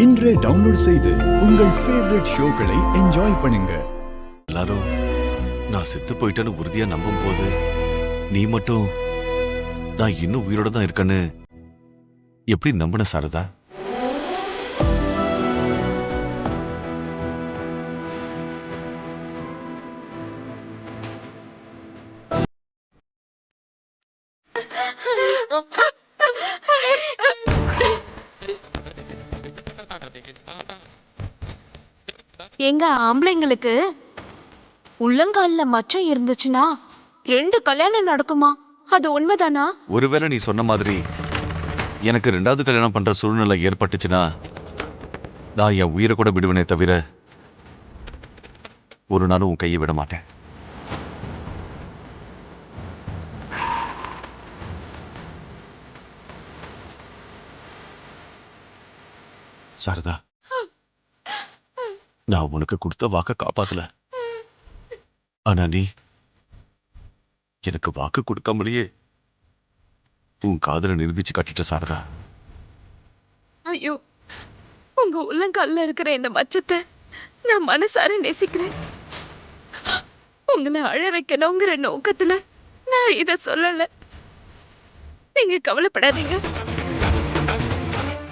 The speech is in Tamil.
இன்றே டவுன்லோட் செய்து உங்கள் ஃபேவரட் ஷோக்களை என்ஜாய் பண்ணுங்க. எல்லாரும் நான் செத்து போயிட்டேன்னு உறுதியா நம்பும் போது நீ மட்டும் நான் இன்னும் உயிரோட தான் இருக்கேன்னு எப்படி நம்பின சாரதா? எங்க ஆம்பளைங்களுக்கு உள்ளங்கால்ல மச்சம் இருந்துச்சுன்னா 2 கல்யாணம் நடக்குமா? அது உண்மைதானா? ஒருவேளை நீ சொன்ன மாதிரி எனக்கு 2வது கல்யாணம் பண்ற சூழ்நிலை ஏற்பட்டுச்சுன்னா நான் என் உயிரை கூட விடுவனே தவிர ஒரு நாளும் உன் கையை விட மாட்டேன். சாரதா, நான் உனக்கு கொடுத்த வாக்க காப்பாத்தல. ஆனா நீ எனக்கு வாக்கு கொடுக்காமலேயே உன் காதலை நிரூபிச்சு காட்டிட்ட சாரதா. ஐயோ, உங்க உள்ளங்கால்ல இருக்கிற இந்த மச்சத்தை நான் மனசார நேசிக்கிறேன். உங்களை அழ வைக்கணுங்கிற நோக்கத்துல நான் இத சொல்லல. நீங்க கவலைப்படாதீங்க.